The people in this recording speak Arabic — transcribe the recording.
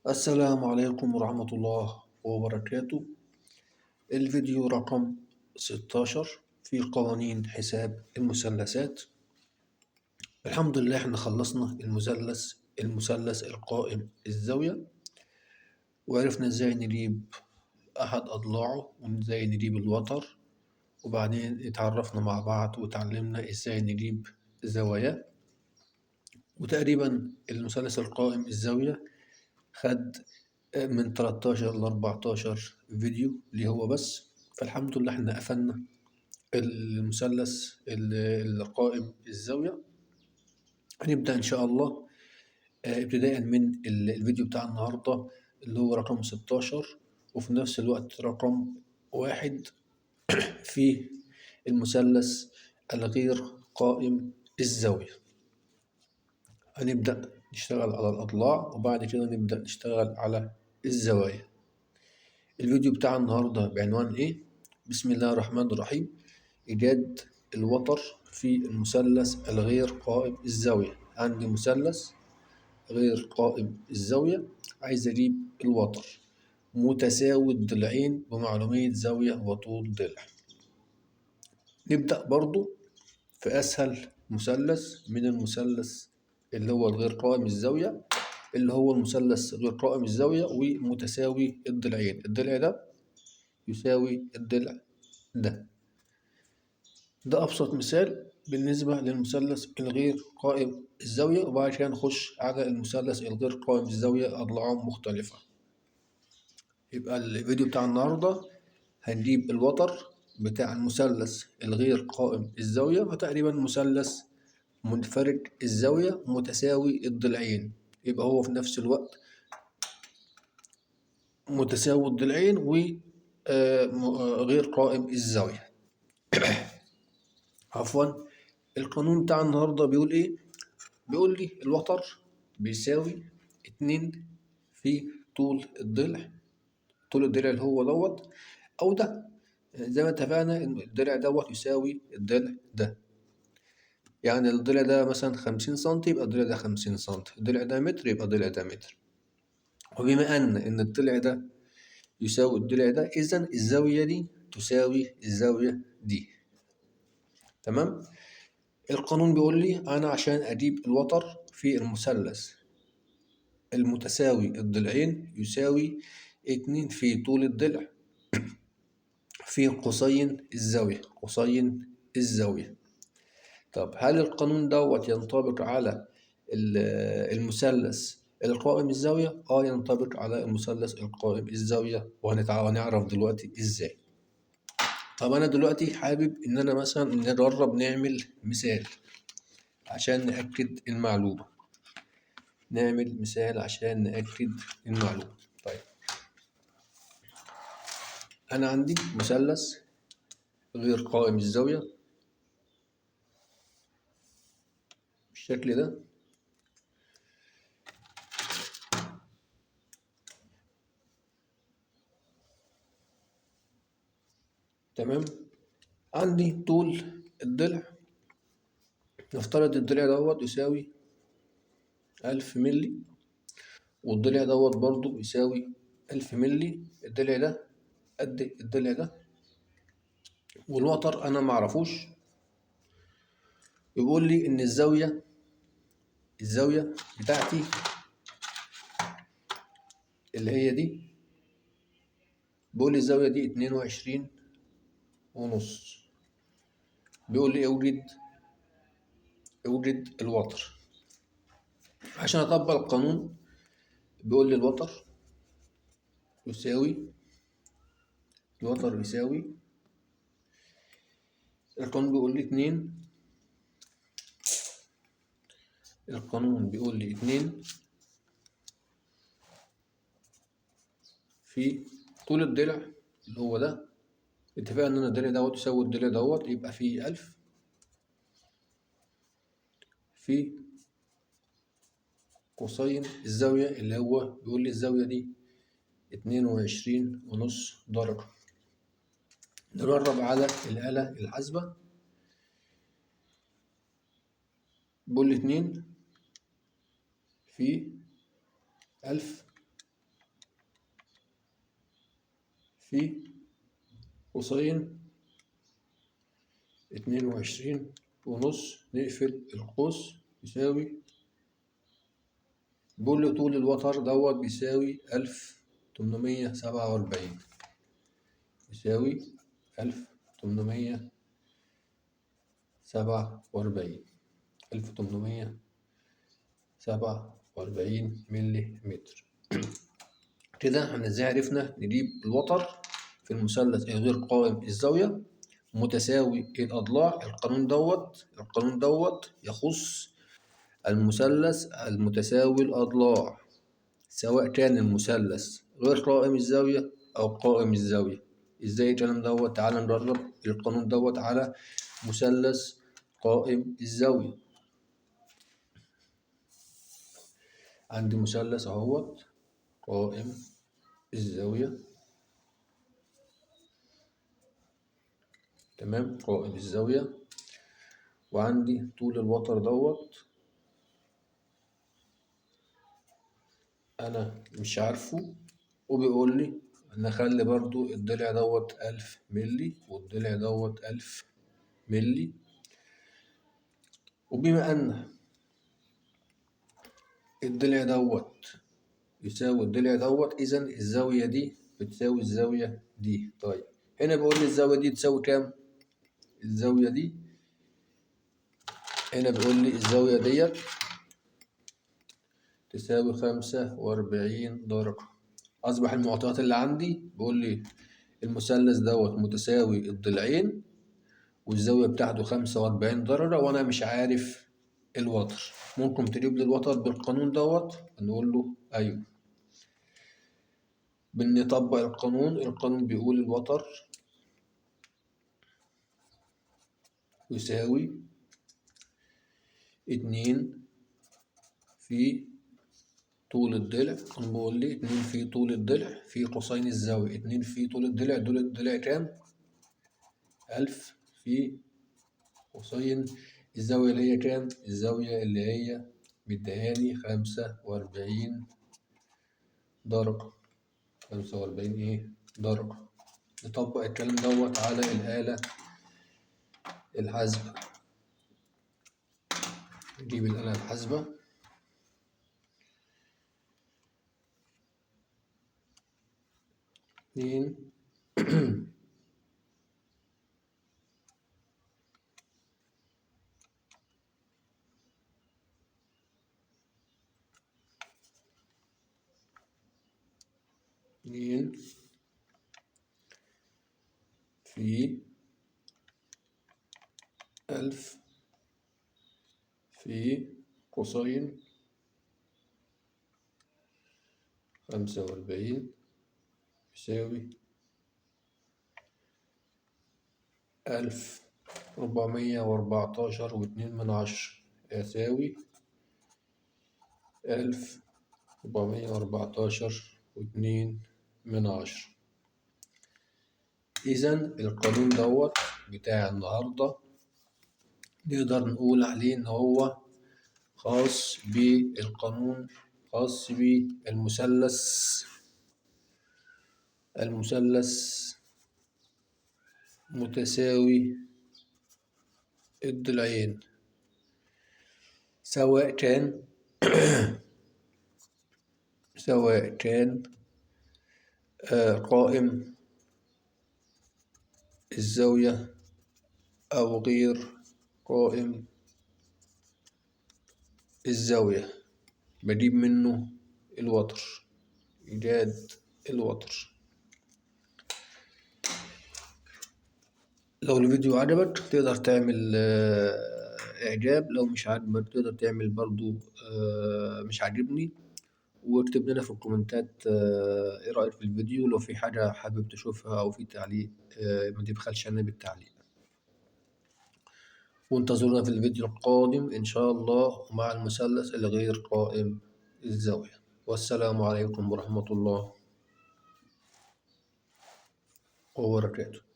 السلام عليكم ورحمة الله وبركاته. الفيديو رقم 16 في قوانين حساب المثلثات. الحمد لله احنا خلصنا المثلث القائم الزاوية، وعرفنا ازاي نجيب أحد أضلاعه وازاي نجيب الوتر، وبعدين اتعرفنا مع بعض وتعلمنا ازاي نجيب زواياه. وتقريبا المثلث القائم الزاوية خد من 13 ل 14 فيديو اللي هو بس. فالحمد لله احنا قفلنا المثلث القائم الزاوية. هنبدأ إن شاء الله ابتداء من الفيديو بتاع النهاردة اللي هو رقم 16، وفي نفس الوقت رقم 1 في المثلث الغير قائم الزاوية. هنبدأ نشتغل على الأضلاع وبعد كده نبدأ نشتغل على الزوايا. الفيديو بتاع النهاردة بعنوان إيه؟ بسم الله الرحمن الرحيم. إيجاد الوتر في المثلث الغير قائم الزاوية. عندي مثلث غير قائم الزاوية، عايز أجيب الوتر متساوي الضلعين بمعلومية زاوية وطول ضلع. نبدأ برضو في أسهل مثلث من المثلث اللي هو الغير قائم الزاوية، اللي هو المثلث غير قائم الزاوية ومتساوي الضلعين. الضلع ده يساوي الضلع ده. ده أبسط مثال بالنسبة للمثلث الغير قائم الزاوية، وبعد كده نخش على المثلث الغير قائم الزاوية أضلاعه مختلفة. يبقى الفيديو بتاع النهاردة هنجيب الوتر بتاع المثلث الغير قائم الزاوية، وتقريبا مثلث منفرد الزاوية متساوي الضلعين، يبقى هو في نفس الوقت متساوي الضلعين وغير قائم الزاوية. عفوا. القانون بتاع النهاردة بيقول ايه؟ بيقول لي الوتر بيساوي 2 في طول الضلع. طول الضلع اللي هو دوت او ده، زي ما اتفقنا ان الضلع دوت يساوي الضلع ده. يعني الضلع ده مثلا 50 سم، يبقى الضلع ده 50 سم. الضلع ده متر، يبقى الضلع ده متر. وبما ان الضلع ده يساوي الضلع ده، اذا الزاوية دي تساوي الزاوية دي. تمام. القانون بيقول لي أنا عشان أجيب الوتر في المثلث المتساوي الضلعين يساوي 2 في طول الضلع في قوسين الزاوية. قوسين الزاوية. طب هل القانون دوت ينطبق على المثلث القائم الزاوية؟ ينطبق على المثلث القائم الزاوية، وهنعرف دلوقتي ازاي. طب أنا دلوقتي حابب إن أنا مثلا نجرب نعمل مثال عشان نأكد المعلومة. نعمل مثال عشان نأكد المعلومة. طيب، أنا عندي مثلث غير قائم الزاوية بالشكل ده. تمام. عندي طول الضلع، نفترض الضلع دوت يساوي 1000 ملي، والضلع دوت برضو يساوي 1000 ملي. الضلع ده قد الضلع ده، والوتر أنا معرفوش. يقول لي إن الزاوية بتاعتي اللي هي دي، بيقول لي الزاوية دي 22.5. بيقول لي اوجد الوتر. عشان اطبق القانون بيقول لي الوتر يساوي القانون بيقول لي 2. القانون بيقول لي 2 في طول الضلع اللي هو ده. اتفقنا ان الضلع دوت يساوي الضلع دوت، يبقى في 1000 في قوسين الزاوية اللي هو بيقول لي الزاوية دي 22.5 درجة. نجرب على الآلة الحاسبة. بيقول لي 2 في 1000 في قوسين 22.5 نقفل القوس يساوي. بيقول لي طول الوتر دوت بيساوي 1847، يساوي 1847 1847 ملي متر. كده احنا ازاي عرفنا نجيب الوتر في المثلث الغير قائم الزاوية متساوي الأضلاع. القانون دوت يخص المثلث المتساوي الأضلاع، سواء كان المثلث غير قائم الزاوية أو قائم الزاوية. ازاي الكلام دوت؟ تعال نجرب القانون دوت على مثلث قائم الزاوية. عندي مثلث اهوت قائم الزاوية، تمام، قائم الزاوية، وعندي طول الوتر دوت أنا مش عارفه، وبيقول لي نخلي برضو الضلع دوت 1000 ملي والضلع دوت 1000 ملي. وبما أن الضلع دوت يساوي الضلع دوت، إذا الزاوية دي بتساوي الزاوية دي. طيب هنا بيقول لي الزاوية دي تساوي كام؟ الزاوية دي هنا بيقول لي الزاوية ديت تساوي 45 درجة. أصبح المعطيات اللي عندي بيقول لي المثلث دوت متساوي الضلعين والزاوية بتاعته 45 درجة، وأنا مش عارف الوتر. ممكن تجيب لي الوتر بالقانون دوت؟ نقول له أيوه. بنطبق القانون بيقول الوتر يساوي 2 في طول الضلع. بقول لي 2 في طول الضلع في قوسين الزاوية. 2 في طول الضلع، دول الضلع كام؟ 1000 في قوسين الزاوية اللي هي كام؟ الزاوية اللي هي مديهاني 45 درجة. 45 درجة. نطبق الكلام دوت على الآلة الحاسبة. نجيب الآلة الحاسبة. اتنين في 1000 في قوسين 45 يساوي 1414.2، يساوي 1414.2. إذا القانون دوت بتاع النهاردة نقدر نقول عليه إن هو خاص بالقانون، خاص المثلث متساوي الضلعين، سواء كان قائم الزاوية أو غير قائم الزاوية. بجيب منه الوتر، إيجاد الوتر. لو الفيديو عجبك تقدر تعمل إعجاب، لو مش عاجبك تقدر تعمل برضو مش عاجبني، واكتب لنا في الكومنتات إيه رأيك في الفيديو. لو في حاجة حابب تشوفها أو في تعليق ما تبخلش علينا بالتعليق. وانتظرونا في الفيديو القادم إن شاء الله مع المثلث الغير قائم الزاوية. والسلام عليكم ورحمة الله وبركاته.